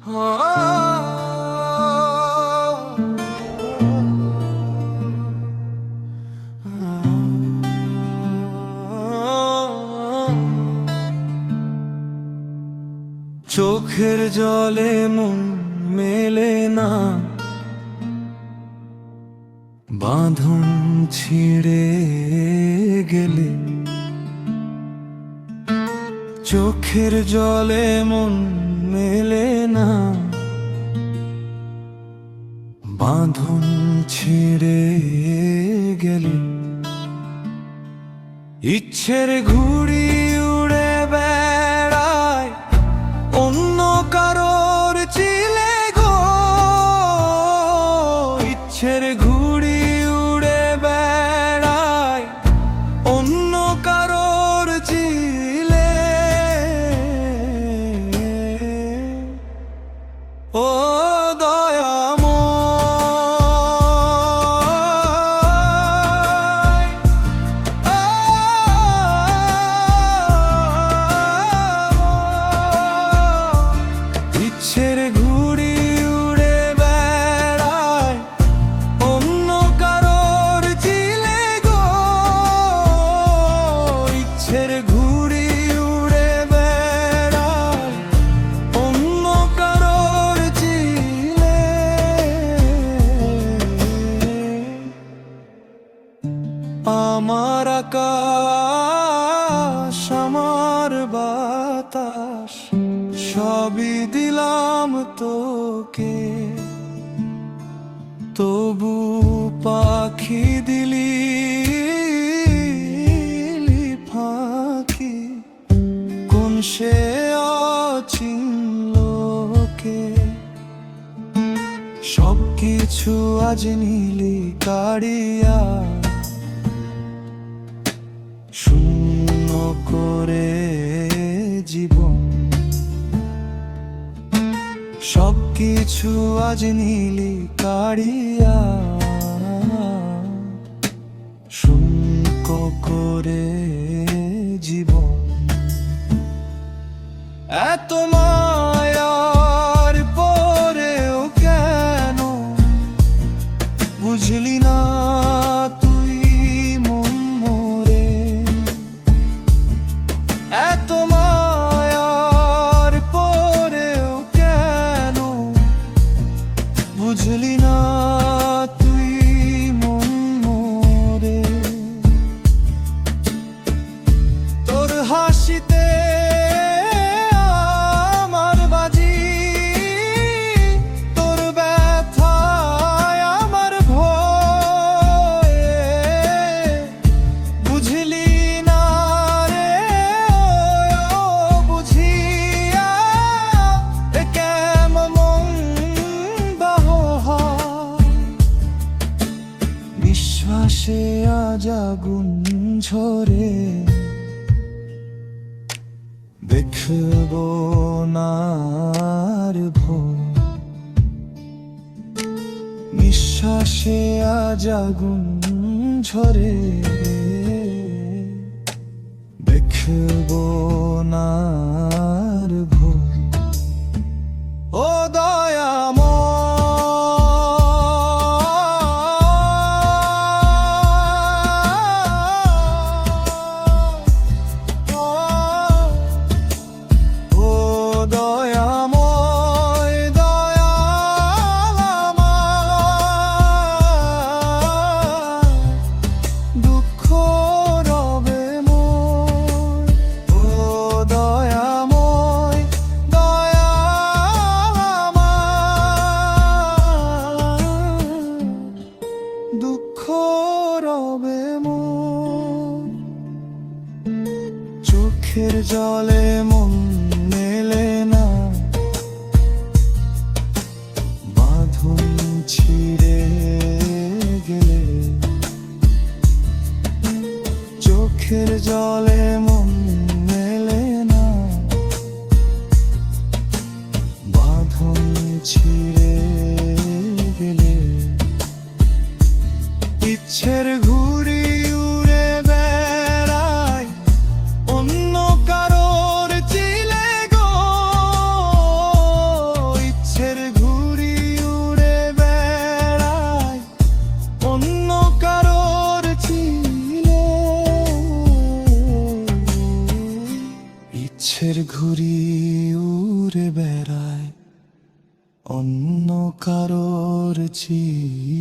চোখের জলে মন মেলে না, বাঁধন ছিঁড়ে গেলে। চোখের জলে মন মেলে না, বাঁধন ছিঁড়ে গেলে। ইচ্ছের ঘুড়ি উড়ে বেড়ায় অন্য কারোর চিলে গো। ইচ্ছের ঘুড়ি উড়ে বেড়ায় অন্য কারোর চিলে। ও ইচ্ছের ঘুড়ি উড়ে বেড়ায় অন্য কারোর চিলে গো। ইচ্ছের ঘুড়ি উড়ে বেড়ায় অন্য কারোর চিলে। আমার আকাশ আমার বাতাস সবই দিলাম তোকে, তবু পাখি দিলি ফাঁকি। কোন সে অচিনলোকে সবকিছু আজ নিলি কাড়িয়া, শূন্য করে জীবন। সবকিছু আজ নিলি কাড়িয়া, শূন্য করে জীবন। এত মায়ার পরেও কেন বুঝলি না তুই মন মোরে? এত মায়ার পরেও কেন বুঝলি না তুই মন মোরে? তোর হাসিতে আমার বাজি, তোর ব্যথায় আমার ভয়ে। বুঝলি না রে ও বুঝিয়া কেমন বিশ্বাসে আজ আগুন ঝরে। দেখব না আর ভোর, নিঃশ্বাসে আজ আগুন ঝরে। দেখব না আর ভোর। ও দয়াময় চোখের জলে মন মেলে না, বাঁধন ছিঁড়ে গেলে। চোখের জলে মন মেলে না, বাঁধন ছিঁড়ে গেলে। ইচ্ছের ঘুড়ি উড়ে বেড়ায় অন্য কারোর চিলে গো। গাছের ঘুড়ি উড়ে বেড়ায় অন্য কারোর চিঠি